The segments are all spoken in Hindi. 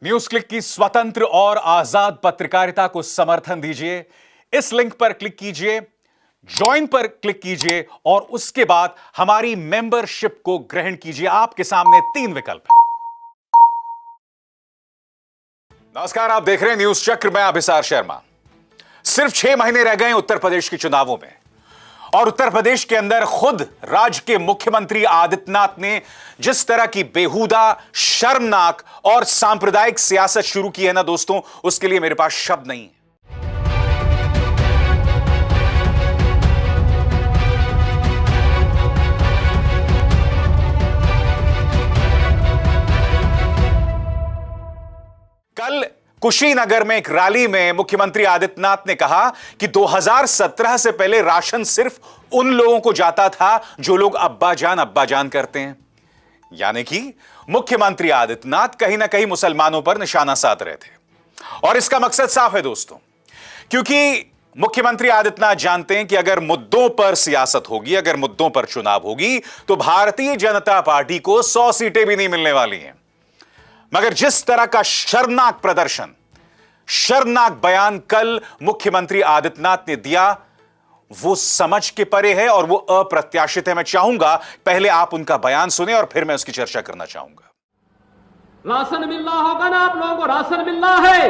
न्यूज क्लिक की स्वतंत्र और आजाद पत्रकारिता को समर्थन दीजिए। इस लिंक पर क्लिक कीजिए, ज्वाइन पर क्लिक कीजिए और उसके बाद हमारी मेंबरशिप को ग्रहण कीजिए। आपके सामने 3 विकल्प हैं। नमस्कार, आप देख रहे हैं न्यूज चक्र। मैं अभिसार शर्मा। सिर्फ 6 महीने रह गए उत्तर प्रदेश के चुनावों में और उत्तर प्रदेश के अंदर खुद राज्य के मुख्यमंत्री आदित्यनाथ ने जिस तरह की बेहुदा, शर्मनाक और सांप्रदायिक सियासत शुरू की है ना दोस्तों, उसके लिए मेरे पास शब्द नहीं है। कल कुशीनगर में एक रैली में मुख्यमंत्री आदित्यनाथ ने कहा कि 2017 से पहले राशन सिर्फ उन लोगों को जाता था जो लोग अब्बा जान करते हैं। यानी कि मुख्यमंत्री आदित्यनाथ कहीं ना कहीं मुसलमानों पर निशाना साध रहे थे। और इसका मकसद साफ है दोस्तों, क्योंकि मुख्यमंत्री आदित्यनाथ जानते हैं कि अगर मुद्दों पर सियासत होगी, अगर मुद्दों पर चुनाव होगी, तो भारतीय जनता पार्टी को 100 सीटें भी नहीं मिलने वाली हैं। मगर जिस तरह का शर्मनाक प्रदर्शन, शर्मनाक बयान कल मुख्यमंत्री आदित्यनाथ ने दिया, वो समझ के परे है और वो अप्रत्याशित है। मैं चाहूंगा पहले आप उनका बयान सुने और फिर मैं उसकी चर्चा करना चाहूंगा। राशन मिल रहा होगा ना आप लोगों को? राशन मिल रहा है,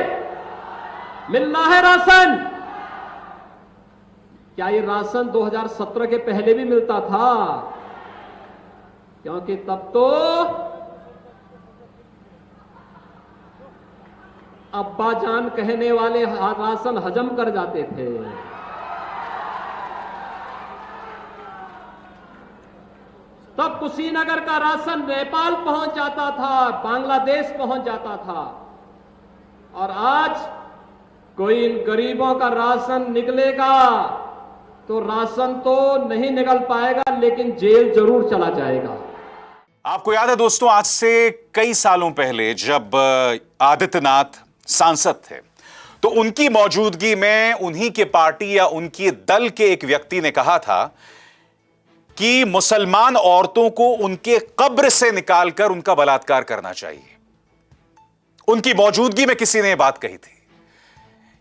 मिल रहा है राशन। क्या ये राशन 2017 के पहले भी मिलता था? क्योंकि तब तो अब्बा जान कहने वाले राशन हजम कर जाते थे। तब कुशीनगर का राशन नेपाल पहुंच जाता था, बांग्लादेश पहुंच जाता था। और आज कोई इन गरीबों का राशन निकलेगा तो राशन तो नहीं निकल पाएगा, लेकिन जेल जरूर चला जाएगा। आपको याद है दोस्तों, आज से कई सालों पहले जब आदित्यनाथ सांसद थे तो उनकी मौजूदगी में उन्हीं के पार्टी या उनके दल के एक व्यक्ति ने कहा था कि मुसलमान औरतों को उनके कब्र से निकालकर उनका बलात्कार करना चाहिए। उनकी मौजूदगी में किसी ने यह बात कही थी।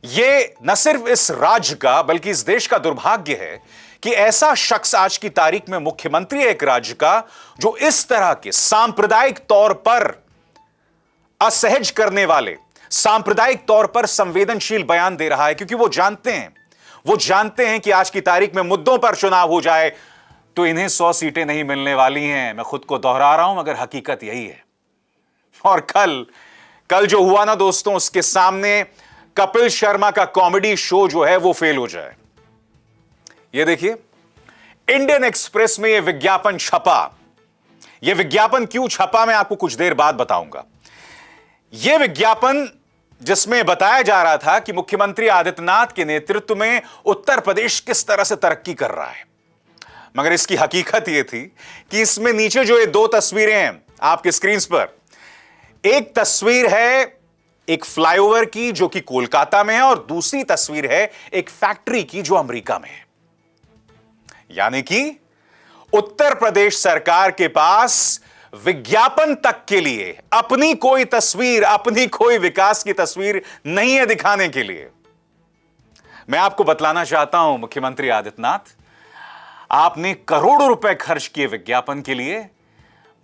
यह न सिर्फ इस राज्य का बल्कि इस देश का दुर्भाग्य है कि ऐसा शख्स आज की तारीख में मुख्यमंत्री है एक राज्य का, जो इस तरह के सांप्रदायिक तौर पर असहज करने वाले, सांप्रदायिक तौर पर संवेदनशील बयान दे रहा है। क्योंकि वो जानते हैं कि आज की तारीख में मुद्दों पर चुनाव हो जाए तो इन्हें 100 सीटें नहीं मिलने वाली हैं। मैं खुद को दोहरा रहा हूं मगर हकीकत यही है। और कल जो हुआ ना दोस्तों, उसके सामने कपिल शर्मा का कॉमेडी शो जो है वो फेल हो जाए। ये देखिए, इंडियन एक्सप्रेस में यह विज्ञापन छपा। यह विज्ञापन क्यों छपा मैं आपको कुछ देर बाद बताऊंगा। यह विज्ञापन जिसमें बताया जा रहा था कि मुख्यमंत्री आदित्यनाथ के नेतृत्व में उत्तर प्रदेश किस तरह से तरक्की कर रहा है, मगर इसकी हकीकत यह थी कि इसमें नीचे जो ये 2 तस्वीरें हैं आपके स्क्रीन पर, एक तस्वीर है एक फ्लाईओवर की जो कि कोलकाता में है और दूसरी तस्वीर है एक फैक्ट्री की जो अमेरिका में है। यानी कि उत्तर प्रदेश सरकार के पास विज्ञापन तक के लिए अपनी कोई तस्वीर, अपनी कोई विकास की तस्वीर नहीं है दिखाने के लिए। मैं आपको बतलाना चाहता हूं मुख्यमंत्री आदित्यनाथ, आपने करोड़ों रुपए खर्च किए विज्ञापन के लिए,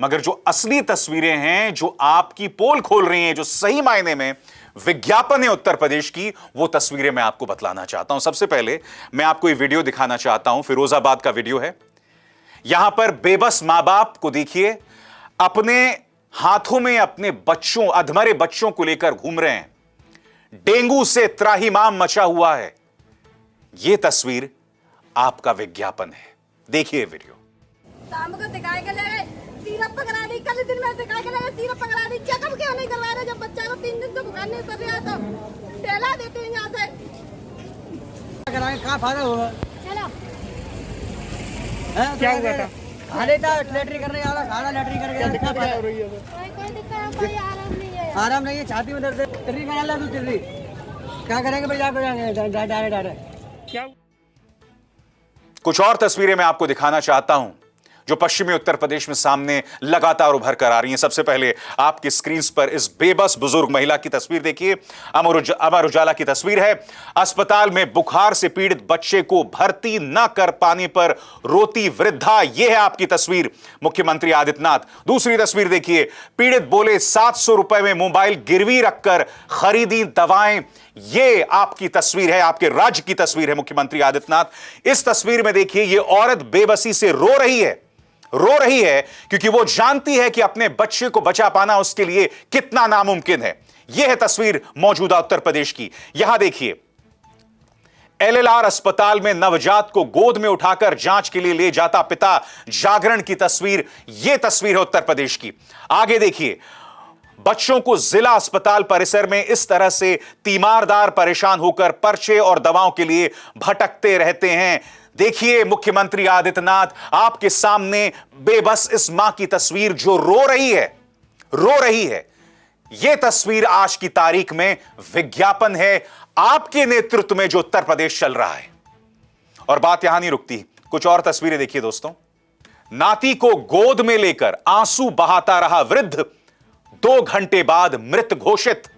मगर जो असली तस्वीरें हैं जो आपकी पोल खोल रही हैं, जो सही मायने में विज्ञापन है उत्तर प्रदेश की, वो तस्वीरें मैं आपको बतलाना चाहता हूं। सबसे पहले मैं आपको ये वीडियो दिखाना चाहता हूं। फिरोजाबाद का वीडियो है। यहां पर बेबस मां बाप को देखिए, अपने हाथों में अपने बच्चों, अधमरे बच्चों को लेकर घूम रहे हैं। डेंगू से त्राहिमाम मचा हुआ है। यह तस्वीर आपका विज्ञापन है। देखिए वीडियो। शाम को दिखाए के लिए सिरप पकड़ा दी, कल दिन में दिखाए के लिए सिरप पकड़ा दी। चेकअप क्यों नहीं करवा रहे? जब बच्चा को 3 दिन से बुखार नहीं उतर रहा तो ठेला देते हैं यहाँ से। कराएं, कहाँ फायदा होगा? चलो क्या हुआ? खाने का लैटरी करने जा रहा, खाना लैटरी करके क्या फायदा हो रही है? कोई दिक्कत, कोई आराम नहीं है। आराम नहीं है, छाती में दर्द है। टिर्री करा ला तू, टिर्री क्या करेंगे भाई? जाकर जाएंगे डायरेक्ट क्या? कुछ और तस्वीरें मैं आपको दिखाना चाहता हूं जो पश्चिमी उत्तर प्रदेश में सामने लगातार उभर कर आ रही हैं। सबसे पहले आपकी स्क्रीन पर इस बेबस बुजुर्ग महिला की तस्वीर देखिए। अमर उजाला की तस्वीर है। अस्पताल में बुखार से पीड़ित बच्चे को भर्ती न कर पाने पर रोती वृद्धा। यह है आपकी तस्वीर मुख्यमंत्री आदित्यनाथ। दूसरी तस्वीर देखिए। पीड़ित बोले 700 रुपए में मोबाइल गिरवी रखकर खरीदी दवाएं। यह आपकी तस्वीर है, आपके राज्य की तस्वीर है मुख्यमंत्री आदित्यनाथ। इस तस्वीर में देखिए यह औरत बेबसी से रो रही है क्योंकि वो जानती है कि अपने बच्चे को बचा पाना उसके लिए कितना नामुमकिन है। यह है तस्वीर मौजूदा उत्तर प्रदेश की। यहां देखिए एलएलआर अस्पताल में नवजात को गोद में उठाकर जांच के लिए ले जाता पिता। जागरण की तस्वीर, यह तस्वीर है उत्तर प्रदेश की। आगे देखिए बच्चों को जिला अस्पताल परिसर में इस तरह से तीमारदार परेशान होकर पर्चे और दवाओं के लिए भटकते रहते हैं। देखिए मुख्यमंत्री आदित्यनाथ आपके सामने बेबस इस मां की तस्वीर जो रो रही है। यह तस्वीर आज की तारीख में विज्ञापन है आपके नेतृत्व में जो उत्तर प्रदेश चल रहा है। और बात यहां नहीं रुकती, कुछ और तस्वीरें देखिए दोस्तों। नाती को गोद में लेकर आंसू बहाता रहा वृद्ध, 2 घंटे बाद मृत घोषित।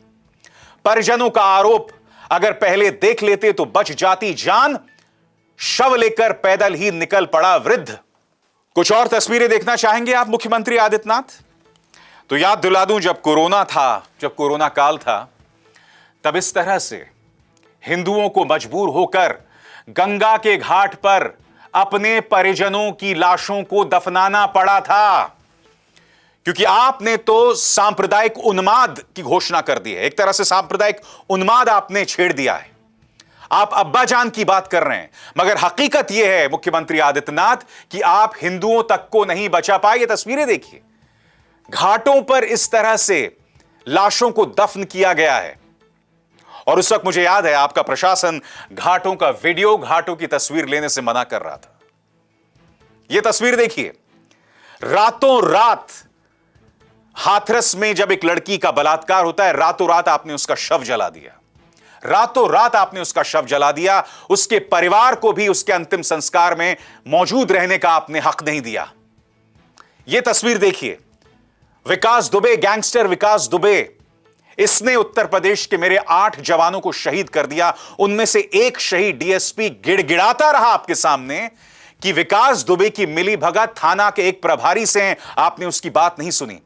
परिजनों का आरोप, अगर पहले देख लेते तो बच जाती जान। शव लेकर पैदल ही निकल पड़ा वृद्ध। कुछ और तस्वीरें देखना चाहेंगे आप मुख्यमंत्री आदित्यनाथ? तो याद दिला दूं, जब कोरोना काल था, तब इस तरह से हिंदुओं को मजबूर होकर गंगा के घाट पर अपने परिजनों की लाशों को दफनाना पड़ा था, क्योंकि आपने तो सांप्रदायिक उन्माद की घोषणा कर दी है। एक तरह से सांप्रदायिक उन्माद आपने छेड़ दिया है। आप अब्बाजान की बात कर रहे हैं, मगर हकीकत यह है मुख्यमंत्री आदित्यनाथ कि आप हिंदुओं तक को नहीं बचा पाए। ये तस्वीरें देखिए, घाटों पर इस तरह से लाशों को दफन किया गया है। और उस वक्त मुझे याद है आपका प्रशासन घाटों का वीडियो, घाटों की तस्वीर लेने से मना कर रहा था। यह तस्वीर देखिए, रातों रात हाथरस में जब एक लड़की का बलात्कार होता है, रातों रात आपने उसका शव जला दिया। रातों रात आपने उसका शव जला दिया। उसके परिवार को भी उसके अंतिम संस्कार में मौजूद रहने का आपने हक नहीं दिया। यह तस्वीर देखिए, विकास दुबे, गैंगस्टर विकास दुबे, इसने उत्तर प्रदेश के मेरे 8 जवानों को शहीद कर दिया। उनमें से एक शहीद डीएसपी गिड़गिड़ाता रहा आपके सामने कि विकास दुबे की मिली भगत थाना के एक प्रभारी से हैं। आपने उसकी बात नहीं सुनी।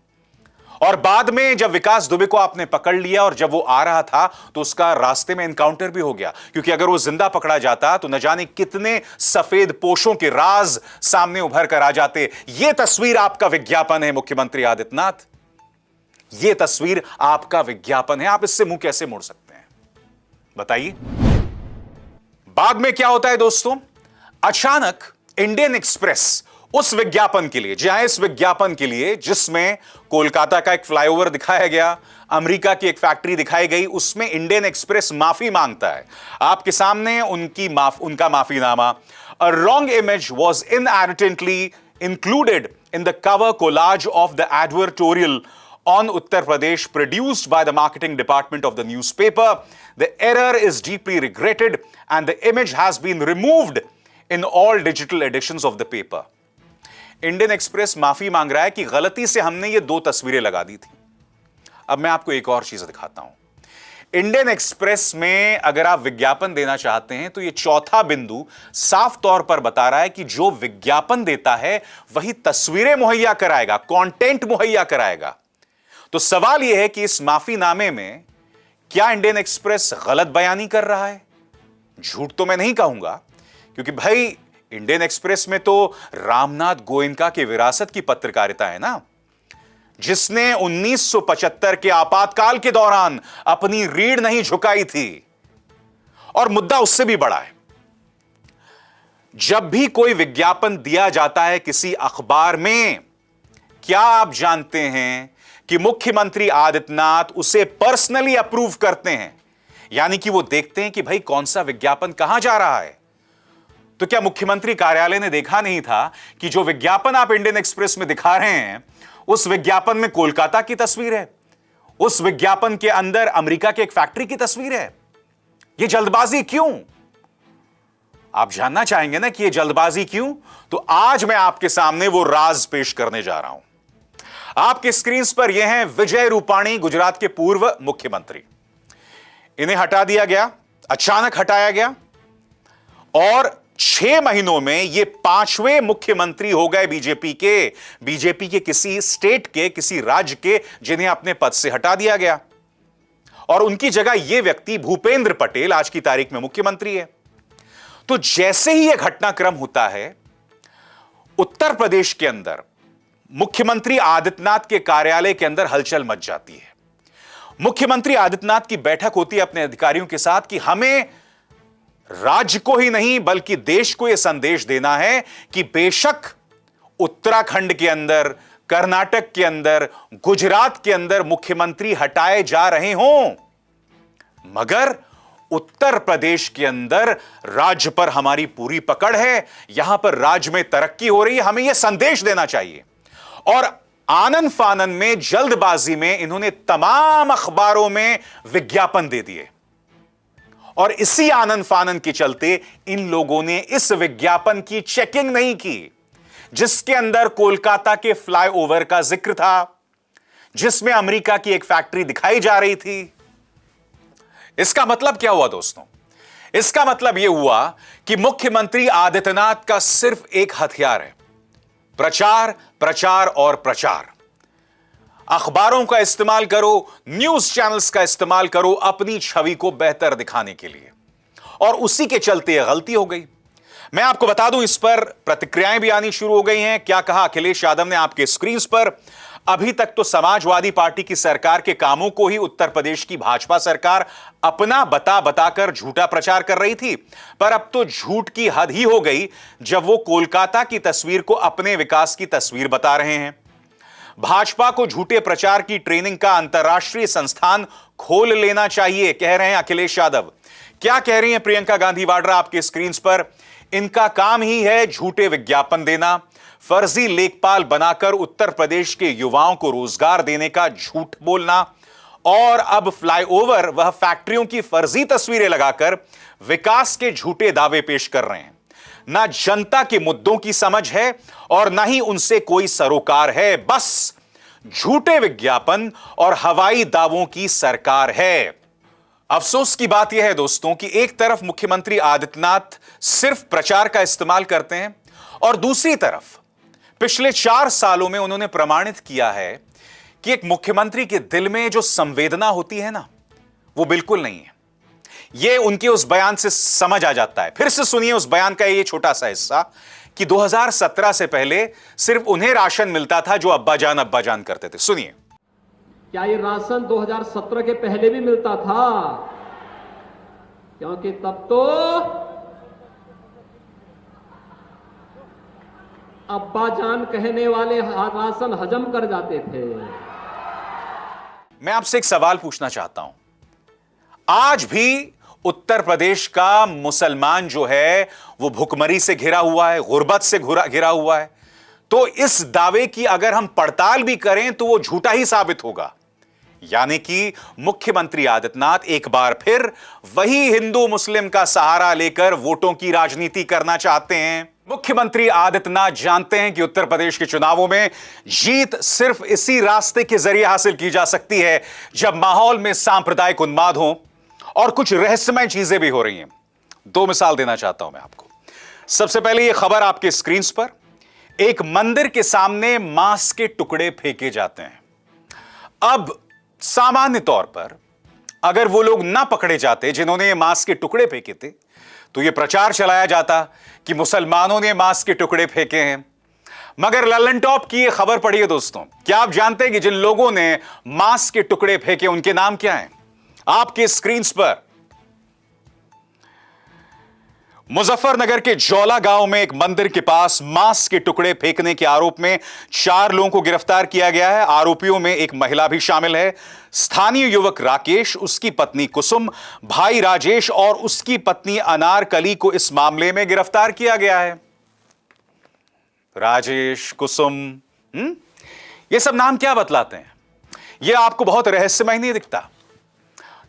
और बाद में जब विकास दुबे को आपने पकड़ लिया और जब वो आ रहा था तो उसका रास्ते में एनकाउंटर भी हो गया, क्योंकि अगर वो जिंदा पकड़ा जाता तो न जाने कितने सफेद पोशों के राज सामने उभर कर आ जाते। यह तस्वीर आपका विज्ञापन है मुख्यमंत्री आदित्यनाथ। यह तस्वीर आपका विज्ञापन है। आप इससे मुंह कैसे मोड़ सकते हैं बताइए? बाद में क्या होता है दोस्तों, अचानक इंडियन एक्सप्रेस उस विज्ञापन के लिए, इस विज्ञापन के लिए जिसमें कोलकाता का एक फ्लाईओवर दिखाया गया, अमेरिका की एक फैक्ट्री दिखाई गई, उसमें इंडियन एक्सप्रेस माफी मांगता है। आपके सामने उनका माफीनामा। A wrong image was inadvertently included in the cover collage of the advertorial on Uttar Pradesh produced by the marketing department of the newspaper. The error is deeply regretted and the image has been removed in all digital editions of the paper. Indian express माफी मांग रहा है कि गलती से हमने ये 2 तस्वीरें लगा दी थी। अब मैं आपको एक और चीज दिखाता हूं। इंडियन एक्सप्रेस में अगर आप विज्ञापन देना चाहते हैं तो ये चौथा बिंदु साफ तौर पर बता रहा है कि जो विज्ञापन देता है वही तस्वीरें मुहैया कराएगा, कंटेंट मुहैया कराएगा। तो सवाल यह है कि इस माफीनामे में क्या इंडियन एक्सप्रेस गलत बयानी कर रहा है? झूठ तो मैं नहीं कहूंगा, क्योंकि भाई इंडियन एक्सप्रेस में तो रामनाथ गोयनका की विरासत की पत्रकारिता है ना, जिसने 1975 के आपातकाल के दौरान अपनी रीढ़ नहीं झुकाई थी। और मुद्दा उससे भी बड़ा है। जब भी कोई विज्ञापन दिया जाता है किसी अखबार में, क्या आप जानते हैं कि मुख्यमंत्री आदित्यनाथ उसे पर्सनली अप्रूव करते हैं? यानी कि वो देखते हैं कि भाई कौन सा विज्ञापन कहां जा रहा है। तो क्या मुख्यमंत्री कार्यालय ने देखा नहीं था कि जो विज्ञापन आप इंडियन एक्सप्रेस में दिखा रहे हैं उस विज्ञापन में कोलकाता की तस्वीर है, उस विज्ञापन के अंदर अमेरिका की एक फैक्ट्री की तस्वीर है? यह जल्दबाजी क्यों? आप जानना चाहेंगे ना कि यह जल्दबाजी क्यों? तो आज मैं आपके सामने वो राज पेश करने जा रहा हूं। आपके स्क्रीन पर यह हैं विजय रूपाणी, गुजरात के पूर्व मुख्यमंत्री। इन्हें हटा दिया गया, अचानक हटाया गया और 6 महीनों में ये 5वें मुख्यमंत्री हो गए बीजेपी के किसी स्टेट के, किसी राज्य के, जिन्हें अपने पद से हटा दिया गया और उनकी जगह यह व्यक्ति भूपेंद्र पटेल आज की तारीख में मुख्यमंत्री है। तो जैसे ही यह घटनाक्रम होता है, उत्तर प्रदेश के अंदर मुख्यमंत्री आदित्यनाथ के कार्यालय के अंदर हलचल मच जाती है। मुख्यमंत्री आदित्यनाथ की बैठक होती है अपने अधिकारियों के साथ कि हमें राज्य को ही नहीं बल्कि देश को यह संदेश देना है कि बेशक उत्तराखंड के अंदर, कर्नाटक के अंदर, गुजरात के अंदर मुख्यमंत्री हटाए जा रहे हों, मगर उत्तर प्रदेश के अंदर राज्य पर हमारी पूरी पकड़ है, यहां पर राज्य में तरक्की हो रही है, हमें यह संदेश देना चाहिए। और आनन फानन में, जल्दबाजी में इन्होंने तमाम अखबारों में विज्ञापन दे दिए और इसी आनन फानन के चलते इन लोगों ने इस विज्ञापन की चेकिंग नहीं की, जिसके अंदर कोलकाता के फ्लाईओवर का जिक्र था, जिसमें अमेरिका की एक फैक्ट्री दिखाई जा रही थी। इसका मतलब क्या हुआ दोस्तों? इसका मतलब यह हुआ कि मुख्यमंत्री आदित्यनाथ का सिर्फ एक हथियार है, प्रचार, प्रचार और प्रचार। अखबारों का इस्तेमाल करो, न्यूज चैनल्स का इस्तेमाल करो अपनी छवि को बेहतर दिखाने के लिए, और उसी के चलते यह गलती हो गई। मैं आपको बता दूं, इस पर प्रतिक्रियाएं भी आनी शुरू हो गई हैं। क्या कहा अखिलेश यादव ने आपके स्क्रीन पर? अभी तक तो समाजवादी पार्टी की सरकार के कामों को ही उत्तर प्रदेश की भाजपा सरकार अपना बताकर झूठा प्रचार कर रही थी, पर अब तो झूठ की हद ही हो गई जब वो कोलकाता की तस्वीर को अपने विकास की तस्वीर बता रहे हैं। भाजपा को झूठे प्रचार की ट्रेनिंग का अंतर्राष्ट्रीय संस्थान खोल लेना चाहिए, कह रहे हैं अखिलेश यादव। क्या कह रही हैं प्रियंका गांधी वाड्रा आपके स्क्रीन पर? इनका काम ही है झूठे विज्ञापन देना, फर्जी लेखपाल बनाकर उत्तर प्रदेश के युवाओं को रोजगार देने का झूठ बोलना, और अब फ्लाईओवर वह फैक्ट्रियों की फर्जी तस्वीरें लगाकर विकास के झूठे दावे पेश कर रहे हैं। ना जनता के मुद्दों की समझ है और ना ही उनसे कोई सरोकार है, बस झूठे विज्ञापन और हवाई दावों की सरकार है। अफसोस की बात यह है दोस्तों कि एक तरफ मुख्यमंत्री आदित्यनाथ सिर्फ प्रचार का इस्तेमाल करते हैं और दूसरी तरफ पिछले 4 सालों में उन्होंने प्रमाणित किया है कि एक मुख्यमंत्री के दिल में जो संवेदना होती है ना, वो बिल्कुल नहीं है। यह उनके उस बयान से समझ आ जाता है। फिर से सुनिए उस बयान का ये छोटा सा हिस्सा कि 2017 से पहले सिर्फ उन्हें राशन मिलता था जो अब्बा जान करते थे। सुनिए। क्या ये राशन 2017 के पहले भी मिलता था? क्योंकि तब तो अब्बा जान कहने वाले राशन हजम कर जाते थे। मैं आपसे एक सवाल पूछना चाहता हूं। आज भी उत्तर प्रदेश का मुसलमान जो है वो भुखमरी से घिरा हुआ है, गुर्बत से घिरा हुआ है। तो इस दावे की अगर हम पड़ताल भी करें तो वो झूठा ही साबित होगा। यानी कि मुख्यमंत्री आदित्यनाथ एक बार फिर वही हिंदू मुस्लिम का सहारा लेकर वोटों की राजनीति करना चाहते हैं। मुख्यमंत्री आदित्यनाथ जानते हैं कि उत्तर प्रदेश के चुनावों में जीत सिर्फ इसी रास्ते के जरिए हासिल की जा सकती है जब माहौल में सांप्रदायिक उन्माद हो और कुछ रहस्यमय चीजें भी हो रही हैं। 2 मिसाल देना चाहता हूं मैं आपको। सबसे पहले यह खबर आपके स्क्रीन पर, एक मंदिर के सामने मांस के टुकड़े फेंके जाते हैं। अब सामान्य तौर पर अगर वो लोग ना पकड़े जाते जिन्होंने ये मांस के टुकड़े फेंके थे, तो ये प्रचार चलाया जाता कि मुसलमानों ने मांस के टुकड़े फेंके हैं। मगर ललन टॉप की ये खबर पढ़िए दोस्तों। क्या आप जानते हैं कि जिन लोगों ने मांस के टुकड़े फेंके उनके नाम क्या हैं? आपके स्क्रीन पर मुजफ्फरनगर के जौला गांव में एक मंदिर के पास मांस के टुकड़े फेंकने के आरोप में 4 लोगों को गिरफ्तार किया गया है। आरोपियों में एक महिला भी शामिल है। स्थानीय युवक राकेश, उसकी पत्नी कुसुम, भाई राजेश और उसकी पत्नी अनारकली को इस मामले में गिरफ्तार किया गया है। राजेश, कुसुम, ये सब नाम क्या बतलाते हैं? ये आपको बहुत रहस्यमय नहीं दिखता?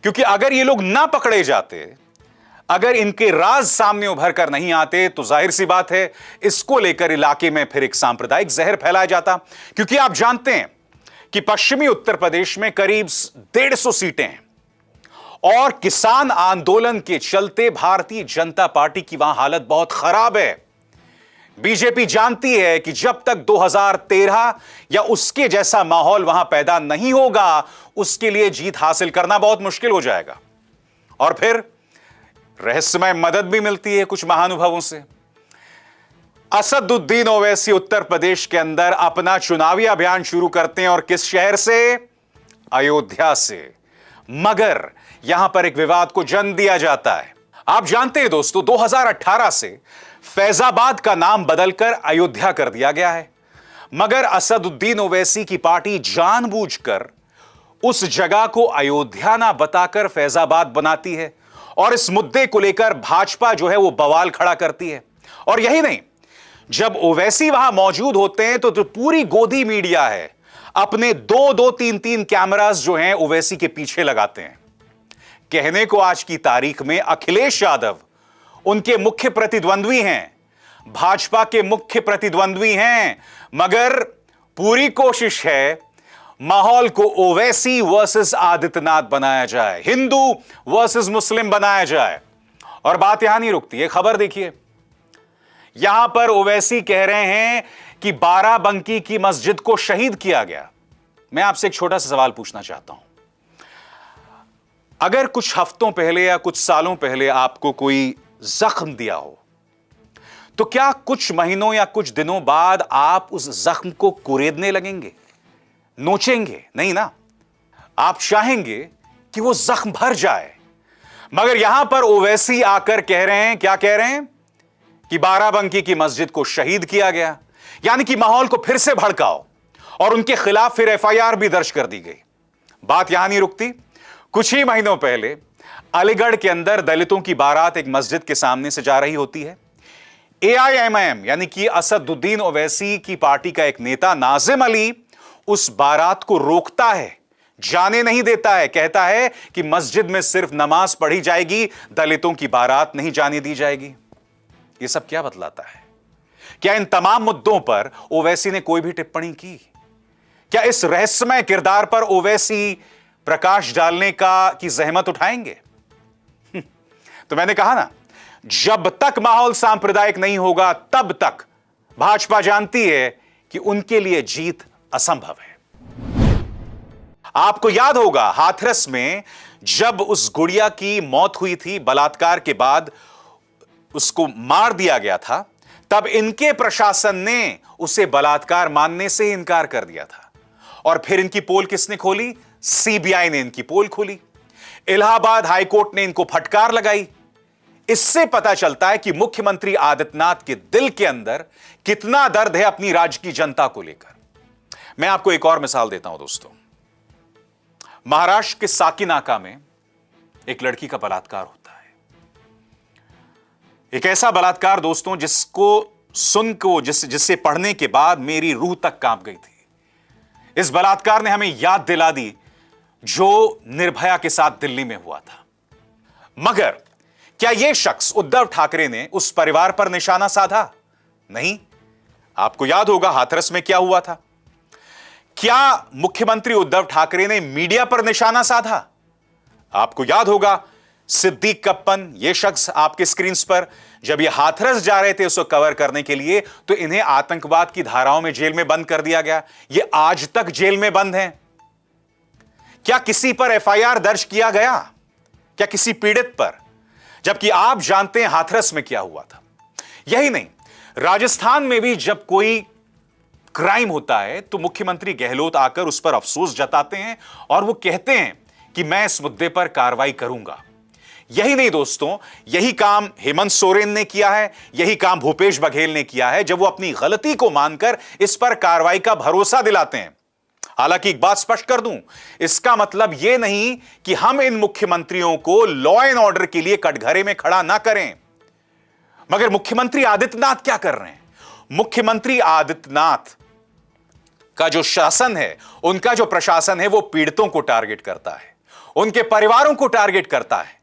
क्योंकि अगर ये लोग ना पकड़े जाते, अगर इनके राज सामने उभर कर नहीं आते तो जाहिर सी बात है इसको लेकर इलाके में फिर एक सांप्रदायिक जहर फैलाया जाता। क्योंकि आप जानते हैं कि पश्चिमी उत्तर प्रदेश में करीब 150 सीटें हैं और किसान आंदोलन के चलते भारतीय जनता पार्टी की वहां हालत बहुत खराब है। बीजेपी जानती है कि जब तक 2013 या उसके जैसा माहौल वहां पैदा नहीं होगा उसके लिए जीत हासिल करना बहुत मुश्किल हो जाएगा। और फिर रहस्यमय मदद भी मिलती है कुछ महानुभावों से। असदुद्दीन ओवैसी उत्तर प्रदेश के अंदर अपना चुनावी अभियान शुरू करते हैं और किस शहर से? अयोध्या से। मगर यहां पर एक विवाद को जन्म दिया जाता है। आप जानते हैं दोस्तों 2018 से फैजाबाद का नाम बदलकर अयोध्या कर दिया गया है। मगर असदुद्दीन ओवैसी की पार्टी जानबूझकर उस जगह को अयोध्या ना बताकर फैजाबाद बनाती है और इस मुद्दे को लेकर भाजपा जो है वो बवाल खड़ा करती है। और यही नहीं, जब ओवैसी वहां मौजूद होते हैं तो जो पूरी गोदी मीडिया है अपने 2-2, 3-3 कैमरास जो हैं ओवैसी के पीछे लगाते हैं। कहने को आज की तारीख में अखिलेश यादव उनके मुख्य प्रतिद्वंद्वी हैं, भाजपा के मुख्य प्रतिद्वंद्वी हैं, मगर पूरी कोशिश है माहौल को ओवैसी वर्सेस आदित्यनाथ बनाया जाए, हिंदू वर्सेस मुस्लिम बनाया जाए। और बात यहां नहीं रुकती है, खबर देखिए। यहां पर ओवैसी कह रहे हैं कि बाराबंकी की मस्जिद को शहीद किया गया। मैं आपसे एक छोटा सा सवाल पूछना चाहता हूं। अगर कुछ हफ्तों पहले या कुछ सालों पहले आपको कोई जख्म दिया हो तो क्या कुछ महीनों या कुछ दिनों बाद आप उस जख्म को कुरेदने लगेंगे, नोचेंगे? नहीं ना, आप चाहेंगे कि वो जख्म भर जाए। मगर यहां पर ओवैसी आकर कह रहे हैं, क्या कह रहे हैं? कि बाराबंकी की मस्जिद को शहीद किया गया, यानी कि माहौल को फिर से भड़काओ और उनके खिलाफ फिर एफआईआर भी दर्ज कर दी गई। बात यहां नहीं रुकती। कुछ ही महीनों पहले अलीगढ़ के अंदर दलितों की बारात एक मस्जिद के सामने से जा रही होती है। एआईएमआईएम यानी कि असदुद्दीन ओवैसी की पार्टी का एक नेता नाजिम अली उस बारात को रोकता है, जाने नहीं देता है, कहता है कि मस्जिद में सिर्फ नमाज पढ़ी जाएगी, दलितों की बारात नहीं जाने दी जाएगी। यह सब क्या बतलाता है? क्या इन तमाम मुद्दों पर ओवैसी ने कोई भी टिप्पणी की? क्या इस रहस्यमय किरदार पर ओवैसी प्रकाश डालने की जहमत उठाएंगे? तो मैंने कहा ना, जब तक माहौल सांप्रदायिक नहीं होगा तब तक भाजपा जानती है कि उनके लिए जीत असंभव है। आपको याद होगा हाथरस में जब उस गुड़िया की मौत हुई थी, बलात्कार के बाद उसको मार दिया गया था, तब इनके प्रशासन ने उसे बलात्कार मानने से इनकार कर दिया था। और फिर इनकी पोल किसने खोली? सीबीआई ने इनकी पोल खोली। इलाहाबाद हाईकोर्ट ने इनको फटकार लगाई। इससे पता चलता है कि मुख्यमंत्री आदित्यनाथ के दिल के अंदर कितना दर्द है अपनी राज्य की जनता को लेकर। मैं आपको एक और मिसाल देता हूं दोस्तों। महाराष्ट्र के साकीनाका में एक लड़की का बलात्कार होता है। एक ऐसा बलात्कार दोस्तों जिससे पढ़ने के बाद मेरी रूह तक कांप गई थी। इस बलात्कार ने हमें याद दिला दी जो निर्भया के साथ दिल्ली में हुआ था। मगर क्या यह शख्स उद्धव ठाकरे ने उस परिवार पर निशाना साधा? नहीं। आपको याद होगा हाथरस में क्या हुआ था। क्या मुख्यमंत्री उद्धव ठाकरे ने मीडिया पर निशाना साधा? आपको याद होगा सिद्दीक कप्पन, यह शख्स आपके स्क्रीन पर जब ये हाथरस जा रहे थे उसको कवर करने के लिए तो इन्हें आतंकवाद की धाराओं में जेल में बंद कर दिया गया। ये आज तक जेल में बंद हैं। क्या किसी पर एफआईआर दर्ज किया गया? क्या किसी पीड़ित पर? जबकि आप जानते हैं हाथरस में क्या हुआ था। यही नहीं, राजस्थान में भी जब कोई क्राइम होता है तो मुख्यमंत्री गहलोत आकर उस पर अफसोस जताते हैं और वो कहते हैं कि मैं इस मुद्दे पर कार्रवाई करूंगा। यही नहीं दोस्तों, यही काम हेमंत सोरेन ने किया है, यही काम भूपेश बघेल ने किया है, जब वो अपनी गलती को मानकर इस पर कार्रवाई का भरोसा दिलाते हैं। हालांकि एक बात स्पष्ट कर दूं, इसका मतलब यह नहीं कि हम इन मुख्यमंत्रियों को लॉ एंड ऑर्डर के लिए कटघरे में खड़ा ना करें। मगर मुख्यमंत्री आदित्यनाथ क्या कर रहे हैं? मुख्यमंत्री आदित्यनाथ का जो शासन है, उनका जो प्रशासन है, वो पीड़ितों को टारगेट करता है, उनके परिवारों को टारगेट करता है।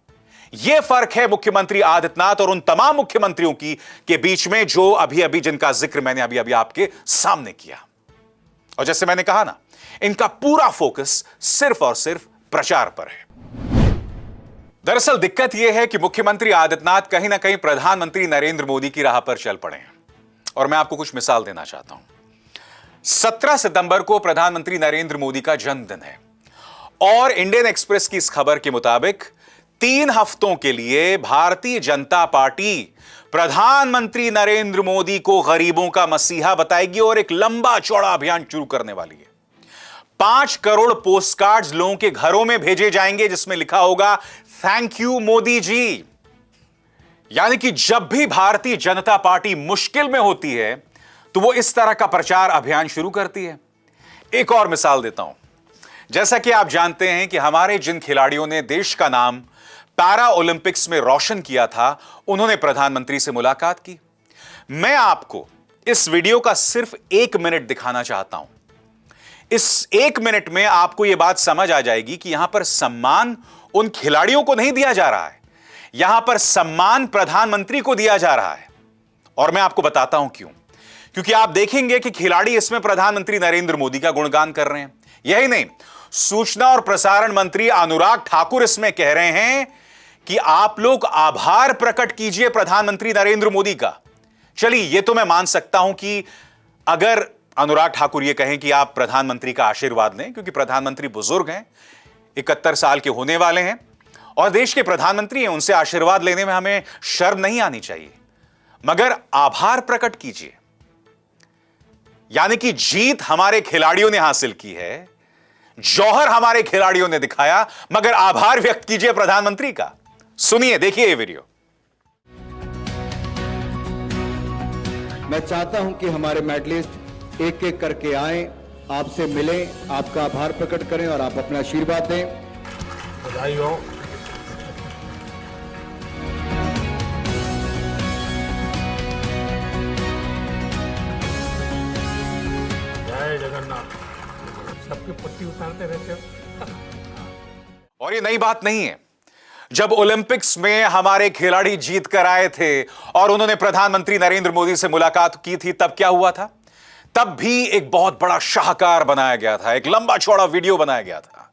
यह फर्क है मुख्यमंत्री आदित्यनाथ और उन तमाम मुख्यमंत्रियों की के बीच में जो अभी अभी जिनका जिक्र मैंने अभी अभी आपके सामने किया। और जैसे मैंने कहा ना, इनका पूरा फोकस सिर्फ और सिर्फ प्रचार पर है। दरअसल दिक्कत यह है कि मुख्यमंत्री आदित्यनाथ कहीं ना कहीं प्रधानमंत्री नरेंद्र मोदी की राह पर चल पड़े हैं। और मैं आपको कुछ मिसाल देना चाहता हूं। 17 सितंबर को प्रधानमंत्री नरेंद्र मोदी का जन्मदिन है और इंडियन एक्सप्रेस की इस खबर के मुताबिक 3 हफ्तों के लिए भारतीय जनता पार्टी प्रधानमंत्री नरेंद्र मोदी को गरीबों का मसीहा बताएगी और एक लंबा चौड़ा अभियान शुरू करने वाली है। 5 करोड़ पोस्ट कार्ड्स लोगों के घरों में भेजे जाएंगे जिसमें लिखा होगा थैंक यू मोदी जी। यानी कि जब भी भारतीय जनता पार्टी मुश्किल में होती है तो वो इस तरह का प्रचार अभियान शुरू करती है। एक और मिसाल देता हूं। जैसा कि आप जानते हैं कि हमारे जिन खिलाड़ियों ने देश का नाम पैरा ओलंपिक्स में रोशन किया था, उन्होंने प्रधानमंत्री से मुलाकात की। मैं आपको इस वीडियो का सिर्फ 1 मिनट दिखाना चाहता हूं। इस 1 मिनट में आपको यह बात समझ आ जाएगी कि यहां पर सम्मान उन खिलाड़ियों को नहीं दिया जा रहा है, यहां पर सम्मान प्रधानमंत्री को दिया जा रहा है। और मैं आपको बताता हूं क्यों। क्योंकि आप देखेंगे कि खिलाड़ी इसमें प्रधानमंत्री नरेंद्र मोदी का गुणगान कर रहे हैं। यही नहीं, सूचना और प्रसारण मंत्री अनुराग ठाकुर इसमें कह रहे हैं कि आप लोग आभार प्रकट कीजिए प्रधानमंत्री नरेंद्र मोदी का। चलिए, यह तो मैं मान सकता हूं कि अगर अनुराग ठाकुर यह कहें कि आप प्रधानमंत्री का आशीर्वाद लें, क्योंकि प्रधानमंत्री बुजुर्ग हैं, 71 साल के होने वाले हैं और देश के प्रधानमंत्री हैं, उनसे आशीर्वाद लेने में हमें शर्म नहीं आनी चाहिए। मगर आभार प्रकट कीजिए। यानी कि जीत हमारे खिलाड़ियों ने हासिल की है, जौहर हमारे खिलाड़ियों ने दिखाया, मगर आभार व्यक्त कीजिए प्रधानमंत्री का। सुनिए, देखिए ये वीडियो। मैं चाहता हूं कि हमारे मेडलिस्ट एक एक करके आए, आपसे मिलें, आपका आभार प्रकट करें और आप अपना आशीर्वाद दें। बधाई हो। जय जगन्नाथ। सबकी पट्टी उतारते रहते हो। और ये नई बात नहीं है। जब ओलंपिक्स में हमारे खिलाड़ी जीत कर आए थे और उन्होंने प्रधानमंत्री नरेंद्र मोदी से मुलाकात की थी, तब क्या हुआ था? तब भी एक बहुत बड़ा शाहकार बनाया गया था, एक लंबा चौड़ा वीडियो बनाया गया था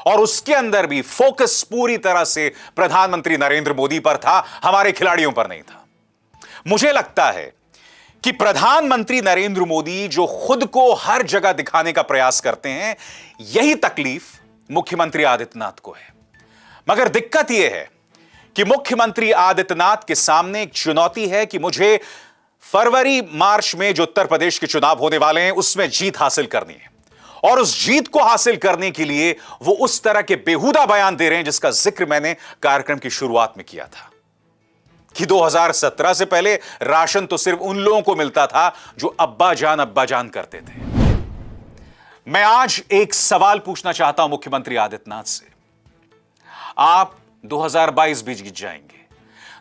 और उसके अंदर भी फोकस पूरी तरह से प्रधानमंत्री नरेंद्र मोदी पर था, हमारे खिलाड़ियों पर नहीं था। मुझे लगता है कि प्रधानमंत्री नरेंद्र मोदी जो खुद को हर जगह दिखाने का प्रयास करते हैं, यही तकलीफ मुख्यमंत्री आदित्यनाथ को है। मगर दिक्कत यह है कि मुख्यमंत्री आदित्यनाथ के सामने एक चुनौती है कि मुझे फरवरी मार्च में जो उत्तर प्रदेश के चुनाव होने वाले हैं, उसमें जीत हासिल करनी है। और उस जीत को हासिल करने के लिए वो उस तरह के बेहुदा बयान दे रहे हैं जिसका जिक्र मैंने कार्यक्रम की शुरुआत में किया था कि 2017 से पहले राशन तो सिर्फ उन लोगों को मिलता था जो अब्बा जान करते थे। मैं आज एक सवाल पूछना चाहता हूं मुख्यमंत्री आदित्यनाथ से। आप 2022 भी जीत जाएंगे,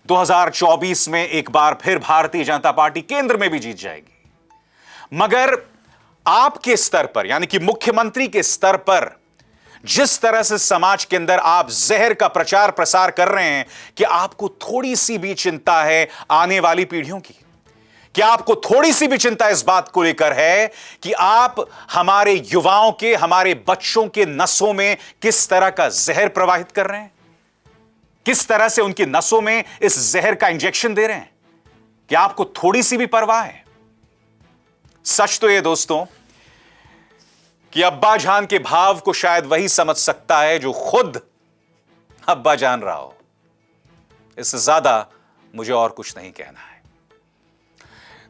2024 में एक बार फिर भारतीय जनता पार्टी केंद्र में भी जीत जाएगी, मगर आपके स्तर पर, यानी कि मुख्यमंत्री के स्तर पर, जिस तरह से समाज के अंदर आप जहर का प्रचार प्रसार कर रहे हैं, कि आपको थोड़ी सी भी चिंता है आने वाली पीढ़ियों की? क्या आपको थोड़ी सी भी चिंता इस बात को लेकर है कि आप हमारे युवाओं के, हमारे बच्चों के नसों में किस तरह का जहर प्रवाहित कर रहे हैं, किस तरह से उनकी नसों में इस जहर का इंजेक्शन दे रहे हैं? क्या आपको थोड़ी सी भी परवाह है? सच तो यह दोस्तों कि अब्बा जान के भाव को शायद वही समझ सकता है जो खुद अब्बा जान रहा हो। इससे ज्यादा मुझे और कुछ नहीं कहना है।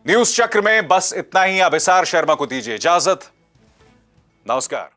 न्यूज चक्र में बस इतना ही। अभिसार शर्मा को दीजिए इजाजत। नमस्कार।